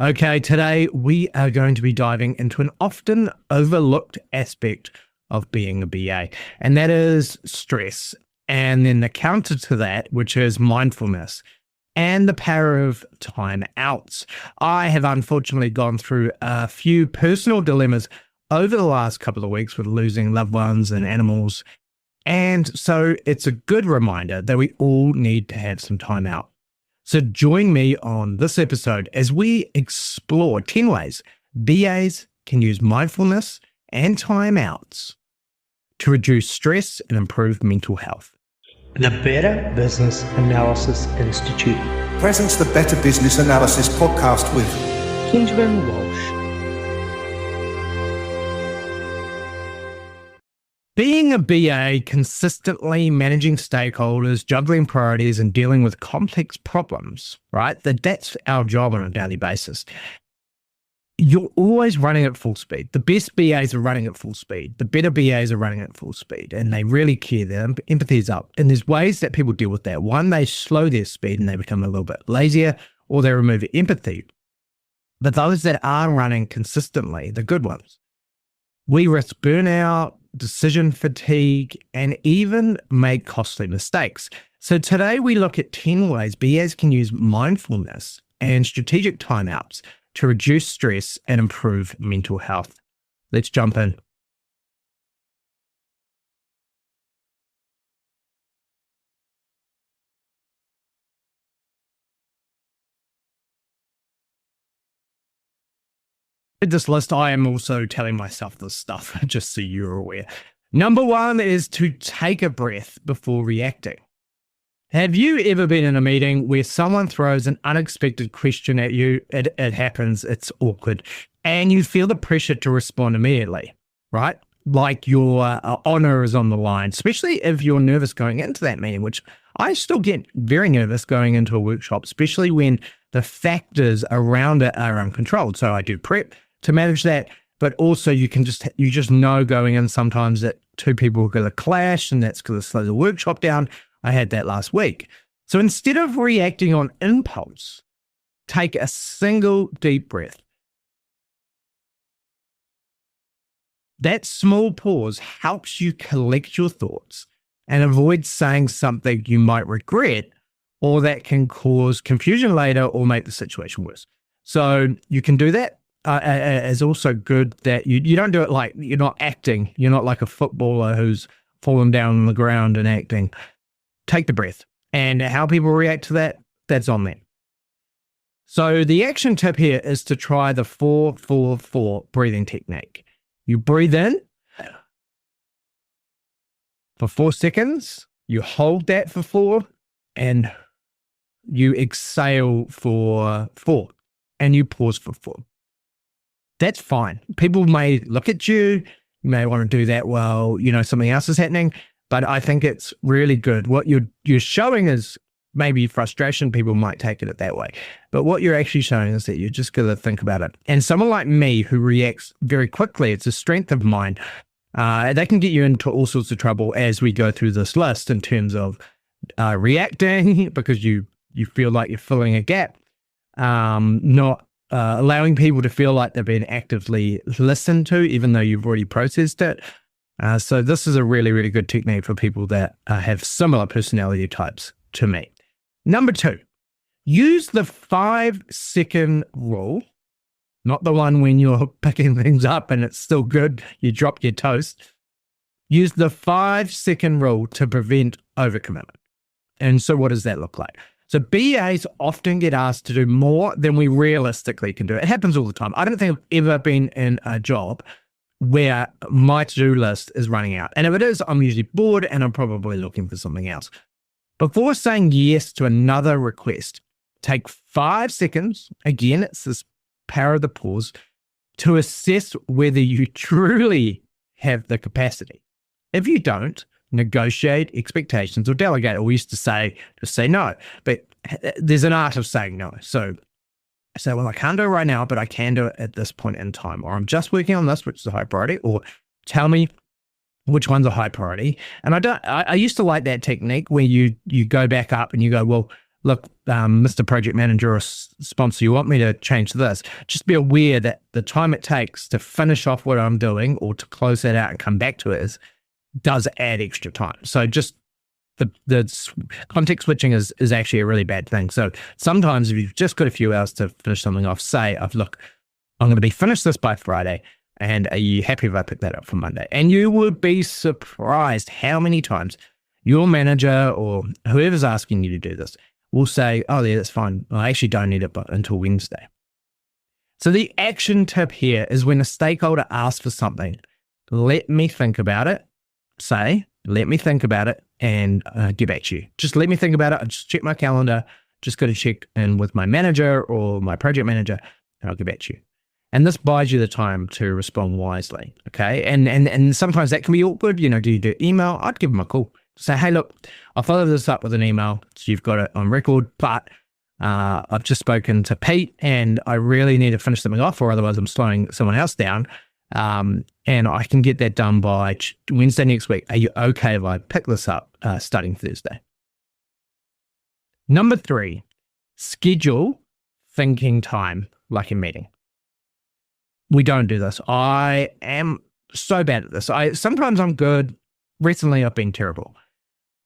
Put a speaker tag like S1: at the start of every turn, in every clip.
S1: Okay, today we are going to be diving into an often overlooked aspect of being a BA, and that is stress. And then the counter to that, which is mindfulness and the power of timeouts. I have unfortunately gone through a few personal dilemmas over the last couple of weeks with losing loved ones and animals. And so it's a good reminder that we all need to have some time out. So join me on this episode as we explore 10 ways BAs can use mindfulness and timeouts to reduce stress and improve mental health.
S2: The Better Business Analysis Institute
S3: presents the Better Business Analysis Podcast with
S2: Benjamin Walsh.
S1: Being a BA, consistently managing stakeholders, juggling priorities, and dealing with complex problems, right? That's our job on a daily basis. You're always running at full speed. The best BAs are running at full speed. The better BAs are running at full speed, and they really care. Their empathy is up. And there's ways that people deal with that. One, they slow their speed and they become a little bit lazier, or they remove empathy. But those that are running consistently, the good ones, we risk burnout, decision fatigue, and even make costly mistakes. So today we look at 10 ways BAs can use mindfulness and strategic timeouts to reduce stress and improve mental health. Let's jump in. In this list, I am also telling myself this stuff, just so you're aware. Number one is to take a breath before reacting. Have you ever been in a meeting where someone throws an unexpected question at you? It happens, it's awkward, and you feel the pressure to respond immediately, right? Like your honor is on the line, especially if you're nervous going into that meeting, which I still get very nervous going into a workshop, especially when the factors around it are uncontrolled. So I do prep to manage that, but also you just know going in sometimes that two people are going to clash and that's going to slow the workshop down. I had that last week. So instead of reacting on impulse, take a single deep breath. That small pause helps you collect your thoughts and avoid saying something you might regret or that can cause confusion later or make the situation worse. So you can do that. It's also good that you don't do it like you're not acting. You're not like a footballer who's fallen down on the ground and acting. Take the breath. And how people react to that, that's on them. So the action tip here is to try the 4-4-4 breathing technique. You breathe in for 4 seconds, you hold that for 4, and you exhale for 4, and you pause for 4. That's fine. People may look at you, you may want to do that while, something else is happening, but I think it's really good. What you're showing is maybe frustration. People might take it that way. But what you're actually showing is that you're just going to think about it. And someone like me who reacts very quickly, it's a strength of mine. They can get you into all sorts of trouble as we go through this list in terms of reacting because you feel like you're filling a gap, not allowing people to feel like they've been actively listened to, even though you've already processed it. So this is a really, really good technique for people that have similar personality types to me. Number 2, use the 5-second rule, not the one when you're picking things up and it's still good, you drop your toast. Use the 5-second rule to prevent overcommitment. And so what does that look like? So BAs often get asked to do more than we realistically can do. It happens all the time. I don't think I've ever been in a job where my to-do list is running out. And if it is, I'm usually bored and I'm probably looking for something else. Before saying yes to another request, take 5 seconds, again, it's this power of the pause, to assess whether you truly have the capacity. If you don't, negotiate expectations or delegate. Or we used to say, just say no. But there's an art of saying no. So say, well, I can't do it right now, but I can do it at this point in time. Or I'm just working on this, which is a high priority. Or tell me which one's a high priority. And I used to like that technique where you go back up and you go, well, look, Mr. Project Manager or sponsor, you want me to change this? Just be aware that the time it takes to finish off what I'm doing or to close that out and come back to it does add extra time. So just the context switching is actually a really bad thing. So sometimes if you've just got a few hours to finish something off, say, look, I'm going to be finished this by Friday, and are you happy if I pick that up for Monday? And you would be surprised how many times your manager or whoever's asking you to do this will say, oh yeah, that's fine. I actually don't need it until Wednesday. So the action tip here is when a stakeholder asks for something, let me think about it. Say, let me think about it and get back to you. Just let me think about it. I just check my calendar. Just got to check in with my manager or my project manager, and I'll get back to you. And this buys you the time to respond wisely. Okay. And sometimes that can be awkward. Do you do email? I'd give them a call. Say, hey, look, I'll follow this up with an email so you've got it on record, but I've just spoken to Pete and I really need to finish something off, or otherwise I'm slowing someone else down. And I can get that done by Wednesday next week. Are you okay if I pick this up starting Thursday? Number 3, schedule thinking time like a meeting. We don't do this. I am so bad at this. Sometimes I'm good. Recently, I've been terrible.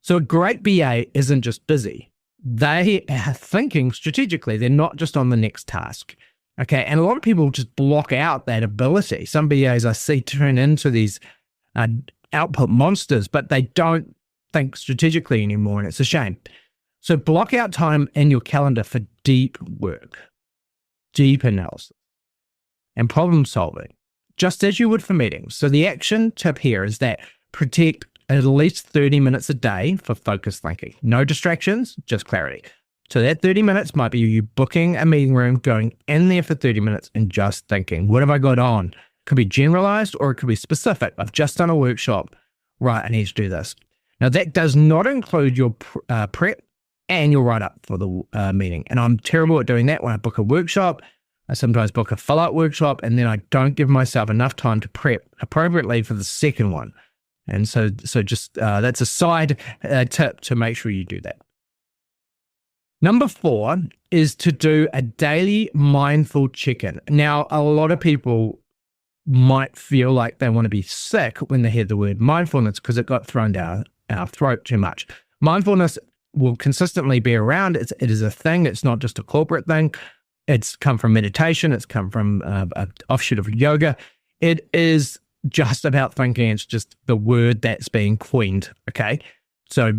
S1: So a great BA isn't just busy. They are thinking strategically. They're not just on the next task. Okay. And a lot of people just block out that ability. Some BAs I see turn into these output monsters, but they don't think strategically anymore. And it's a shame. So block out time in your calendar for deep work, deep analysis, and problem solving, just as you would for meetings. So the action tip here is that protect at least 30 minutes a day for focused thinking. No distractions, just clarity. So that 30 minutes might be you booking a meeting room, going in there for 30 minutes and just thinking, what have I got on? It could be generalized or it could be specific. I've just done a workshop. Right, I need to do this. Now that does not include your prep and your write-up for the meeting. And I'm terrible at doing that when I book a workshop. I sometimes book a follow-up workshop and then I don't give myself enough time to prep appropriately for the second one. And so just that's a side tip to make sure you do that. Number 4 is to do a daily mindful check-in. Now, a lot of people might feel like they want to be sick when they hear the word mindfulness because it got thrown down our throat too much. Mindfulness will consistently be around. It is a thing. It's not just a corporate thing. It's come from meditation. It's come from an offshoot of yoga. It is just about thinking. It's just the word that's being coined. Okay. So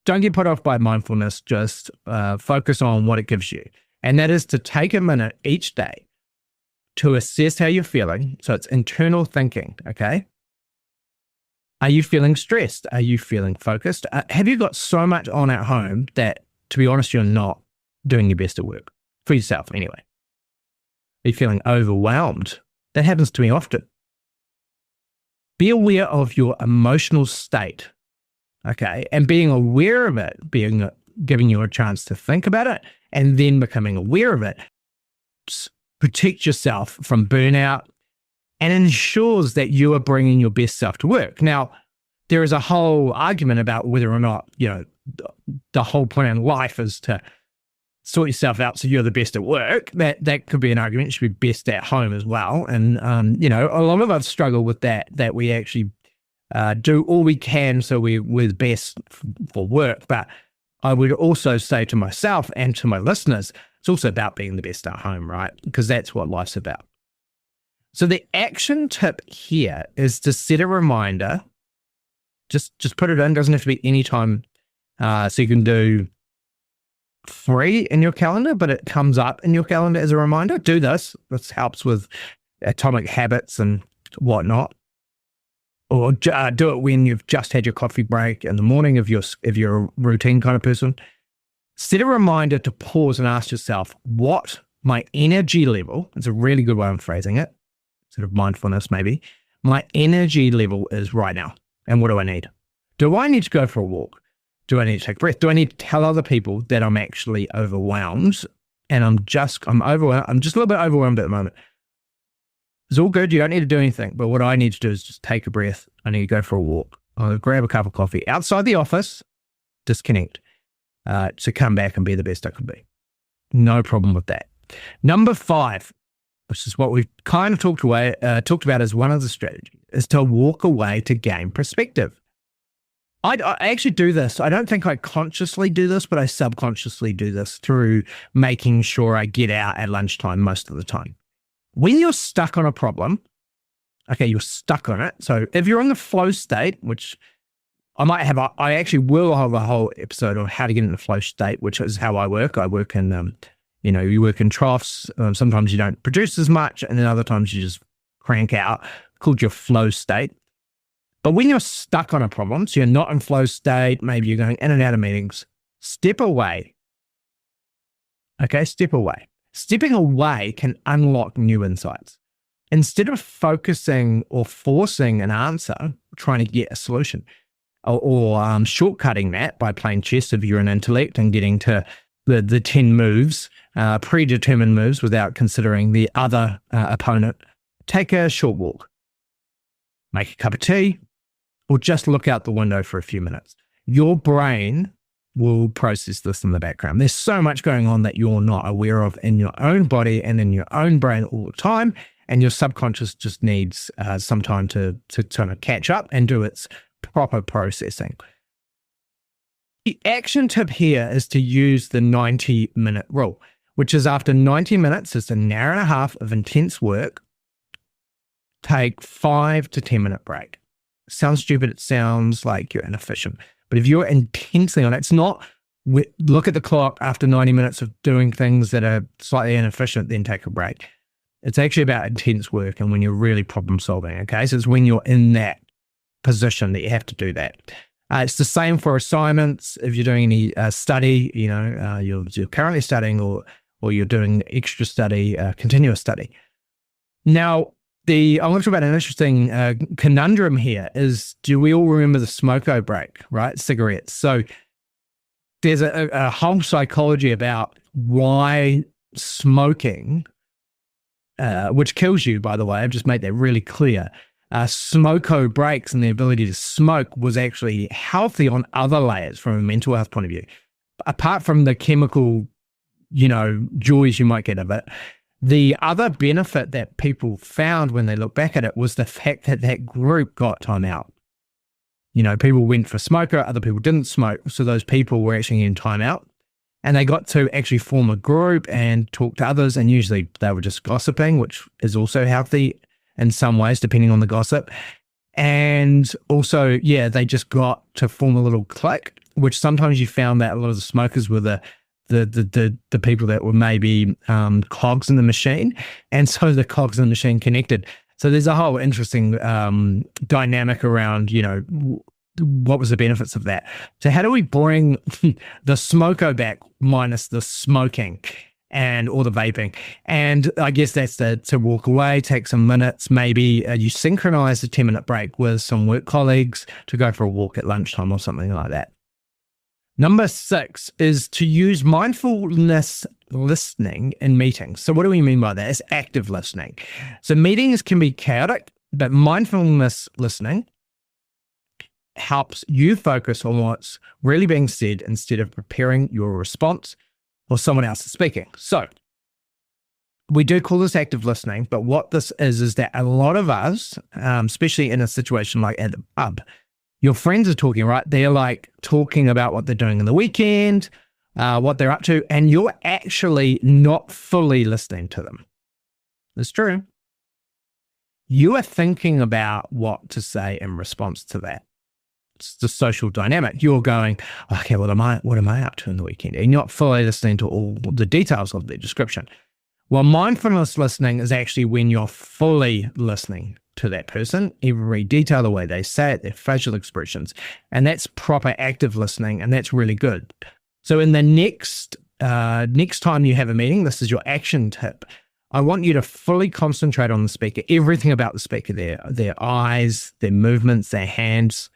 S1: don't get put off by mindfulness. Just focus on what it gives you. And that is to take a minute each day to assess how you're feeling. So it's internal thinking. Okay. Are you feeling stressed? Are you feeling focused? Have you got so much on at home that, to be honest, you're not doing your best at work for yourself anyway? Are you feeling overwhelmed? That happens to me often. Be aware of your emotional state, okay? And being aware of it, giving you a chance to think about it, and then becoming aware of it, protect yourself from burnout and ensures that you are bringing your best self to work. Now, there is a whole argument about whether or not, the whole point in life is to sort yourself out so you're the best at work. That could be an argument. You should be best at home as well. And, a lot of us struggle with that we actually do all we can so we're the best for work. But I would also say to myself and to my listeners, it's also about being the best at home, right? Because that's what life's about. So the action tip here is to set a reminder. Just put it in. Doesn't have to be any time. So you can do 3 in your calendar, but it comes up in your calendar as a reminder. Do this. This helps with atomic habits and whatnot. Or do it when you've just had your coffee break in the morning if you're a routine kind of person. Set a reminder to pause and ask yourself what my energy level, it's a really good way of phrasing it, sort of mindfulness maybe, my energy level is right now. And what do I need? Do I need to go for a walk? Do I need to take a breath? Do I need to tell other people that I'm actually overwhelmed and I'm overwhelmed? I'm just a little bit overwhelmed at the moment. It's all good. You don't need to do anything. But what I need to do is just take a breath. I need to go for a walk. I'll grab a cup of coffee outside the office, disconnect. to come back and be the best I could be. No problem with that. Number 5, which is what we've kind of talked about as one of the strategies, is to walk away to gain perspective. I actually do this. I don't think I consciously do this, but I subconsciously do this through making sure I get out at lunchtime most of the time. When you're stuck on a problem, okay, you're stuck on it. So if you're in the flow state, which I actually will have a whole episode on how to get into flow state, which is how I work. I work in, you work in troughs. Sometimes you don't produce as much, and then other times you just crank out, called your flow state. But when you're stuck on a problem, so you're not in flow state, maybe you're going in and out of meetings, step away. Okay, step away. Stepping away can unlock new insights. Instead of focusing or forcing an answer, trying to get a solution, or shortcutting that by playing chess if you're an intellect and getting to the 10 moves, predetermined moves without considering the other opponent, take a short walk, make a cup of tea, or just look out the window for a few minutes. Your brain will process this in the background. There's so much going on that you're not aware of in your own body and in your own brain all the time, and your subconscious just needs some time to kind of catch up and do its proper processing. The action tip here is to use the 90-minute rule, which is after 90 minutes, it's an hour and a half of intense work, take 5 to 10 minute break. Sounds stupid. It sounds like you're inefficient. But if you're intensely on it, it's not look at the clock after 90 minutes of doing things that are slightly inefficient, then take a break. It's actually about intense work and when you're really problem solving. Okay. So it's when you're in that position that you have to do that. It's the same for assignments. If you're doing any study, you're currently studying or you're doing extra study, continuous study. Now, I want to talk about an interesting conundrum here is, do we all remember the smoko break, right? Cigarettes. So there's a whole psychology about why smoking, which kills you, by the way, I've just made that really clear. Smoko breaks and the ability to smoke was actually healthy on other layers from a mental health point of view. Apart from the chemical, joys you might get of it, the other benefit that people found when they look back at it was the fact that that group got time out. People went for smoker, other people didn't smoke. So those people were actually in time out and they got to actually form a group and talk to others. And usually they were just gossiping, which is also healthy in some ways, depending on the gossip. And also, they just got to form a little clique, which sometimes you found that a lot of the smokers were the people that were maybe cogs in the machine, and so the cogs in the machine connected. So there's a whole interesting dynamic around, what was the benefits of that? So how do we bring the smoko back minus the smoking or the vaping? And I guess that's to walk away, take some minutes, maybe you synchronize the 10-minute break with some work colleagues to go for a walk at lunchtime or something like that. Number 6 is to use mindfulness listening in meetings. So what do we mean by that? It's active listening. So meetings can be chaotic, but mindfulness listening helps you focus on what's really being said instead of preparing your response or someone else is speaking. So we do call this active listening, but what this is that a lot of us, especially in a situation like at the pub, your friends are talking, right? They're like talking about what they're doing in the weekend, what they're up to, and you're actually not fully listening to them. It's true. You are thinking about what to say in response to that. It's the social dynamic. You're going, okay, what am I up to in the weekend? And you're not fully listening to all the details of the description. Well, mindfulness listening is actually when you're fully listening to that person, every detail, the way they say it, their facial expressions, and that's proper active listening, and that's really good. So in the next time you have a meeting, this is your action tip. I want you to fully concentrate on the speaker, everything about the speaker, their eyes, their movements, their hands,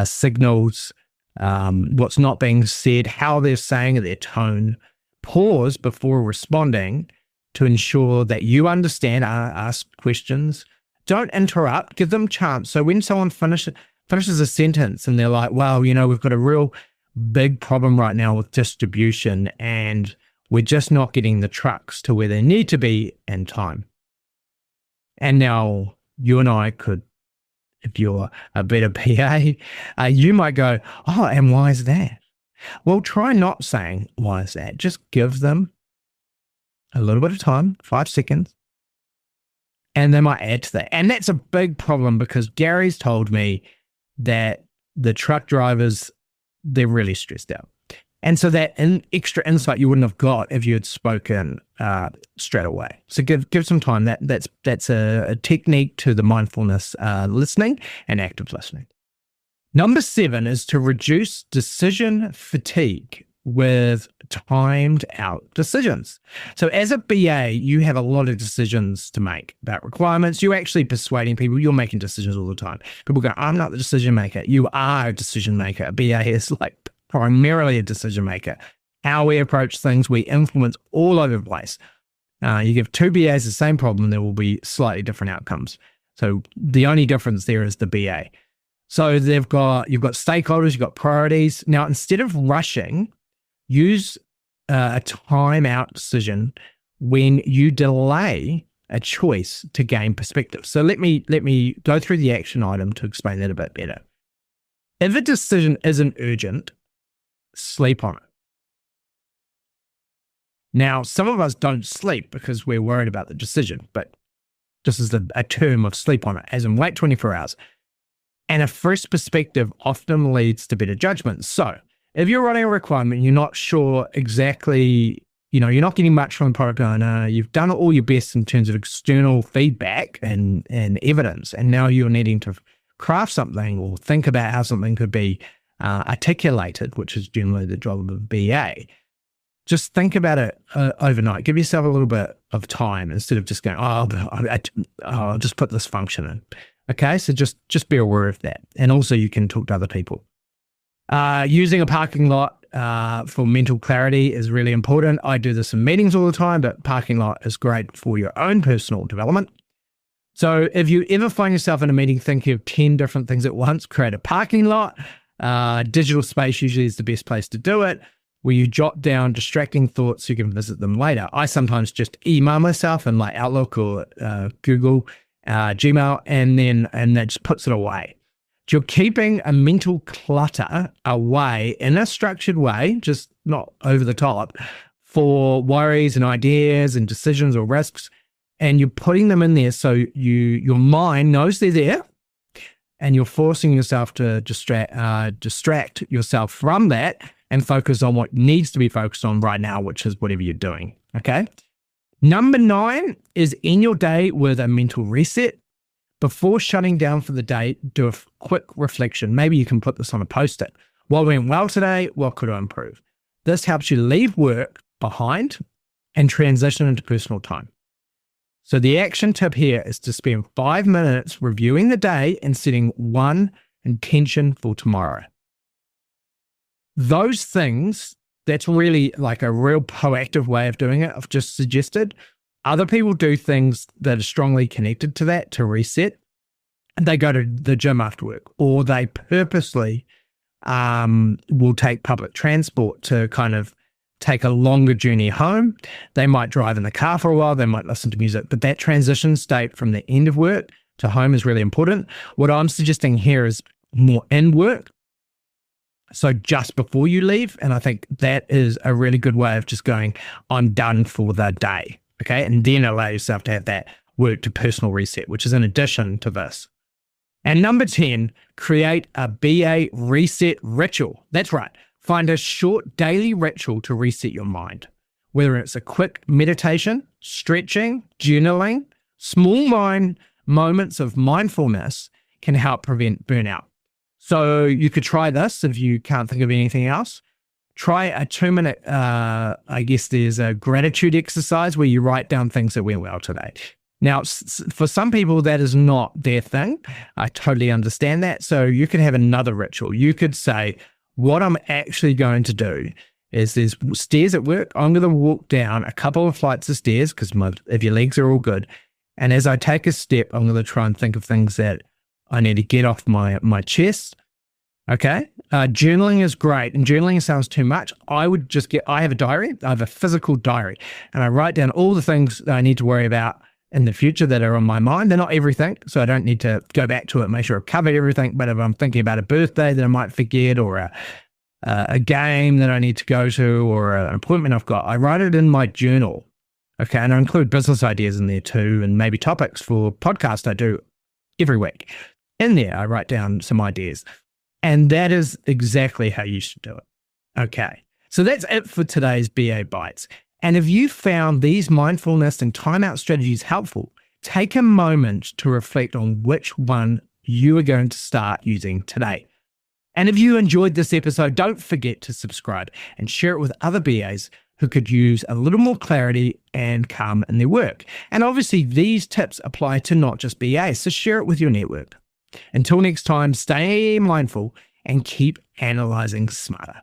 S1: signals, what's not being said, how they're saying it, their tone. Pause before responding to ensure that you understand, ask questions. Don't interrupt, give them chance. So when someone finishes a sentence and they're like, wow, we've got a real big problem right now with distribution, and we're just not getting the trucks to where they need to be in time. And now you and I could, if you're a better PA, you might go, oh, and why is that? Well, try not saying, why is that? Just give them a little bit of time, 5 seconds, and they might add to that. And that's a big problem because Gary's told me that the truck drivers, they're really stressed out. And so that extra insight you wouldn't have got if you had spoken straight away. So give some time. That's a technique to the mindfulness listening and active listening. Number 7 is to reduce decision fatigue with timed out decisions. So as a BA, you have a lot of decisions to make about requirements. You're actually persuading people. You're making decisions all the time. People go, I'm not the decision maker. You are a decision maker. A BA is like primarily a decision maker. How we approach things, we influence all over the place. You give 2 BAs the same problem, there will be slightly different outcomes. So the only difference there is the BA. So you've got stakeholders, you've got priorities. Now, instead of rushing, use a timeout decision when you delay a choice to gain perspective. So let me go through the action item to explain that a bit better. If a decision isn't urgent, sleep on it. Now, some of us don't sleep because we're worried about the decision, but this is a term of sleep on it, as in wait 24 hours. And a fresh perspective often leads to better judgment. So if you're running a requirement, you're not sure exactly, you're not getting much from the product owner, you've done all your best in terms of external feedback and evidence, and now you're needing to craft something or think about how something could be articulated, which is generally the job of a BA. Just think about it overnight. Give yourself a little bit of time instead of just going, I'll just put this function in. Okay, so just be aware of that. And also you can talk to other people. Using a parking lot for mental clarity is really important. I do this in meetings all the time, but parking lot is great for your own personal development. So if you ever find yourself in a meeting thinking of 10 different things at once, create a parking lot. Digital space usually is the best place to do it, where you jot down distracting thoughts so you can visit them later. I sometimes just email myself in like Outlook or Google, Gmail, and that just puts it away. You're keeping a mental clutter away in a structured way, just not over the top, for worries and ideas and decisions or risks, and you're putting them in there so your mind knows they're there, and you're forcing yourself to distract yourself from that and focus on what needs to be focused on right now, which is whatever you're doing, okay? Number 9 is end your day with a mental reset. Before shutting down for the day, do a quick reflection. Maybe you can put this on a Post-it. What went well today? What could I improve? This helps you leave work behind and transition into personal time. So the action tip here is to spend 5 minutes reviewing the day and setting one intention for tomorrow. Those things, that's really like a real proactive way of doing it. I've just suggested. Other people do things that are strongly connected to that to reset. And they go to the gym after work, or they purposely will take public transport to kind of take a longer journey home. They might drive in the car for a while. They might listen to music. But that transition state from the end of work to home is really important. What I'm suggesting here is more in work. So just before you leave. And I think that is a really good way of just going, I'm done for the day. Okay. And then allow yourself to have that work to personal reset, which is in addition to this. And number 10, create a BA reset ritual. That's right. Find a short daily ritual to reset your mind, whether it's a quick meditation, stretching, journaling. Small moments of mindfulness can help prevent burnout. So you could try this if you can't think of anything else. Try a 2-minute, I guess there's a gratitude exercise where you write down things that went well today. Now, for some people, that is not their thing. I totally understand that. So you could have another ritual. You could say, what I'm actually going to do is there's stairs at work. I'm going to walk down a couple of flights of stairs because if your legs are all good. And as I take a step, I'm going to try and think of things that I need to get off my chest. Okay. Journaling is great. And journaling sounds too much. I have a diary. I have a physical diary, and I write down all the things that I need to worry about in the future that are on my mind. They're not everything, so I don't need to go back to it and make sure I've covered everything. But if I'm thinking about a birthday that I might forget, or a game that I need to go to, or an appointment I've got, I write it in my journal. Okay. And I include business ideas in there too, and maybe topics for podcast I do every week. In there, I write down some ideas. And that is exactly how you should do it. Okay. So that's it for today's BA Bites. And if you found these mindfulness and timeout strategies helpful, take a moment to reflect on which one you are going to start using today. And if you enjoyed this episode, don't forget to subscribe and share it with other BAs who could use a little more clarity and calm in their work. And obviously, these tips apply to not just BAs, so share it with your network. Until next time, stay mindful and keep analyzing smarter.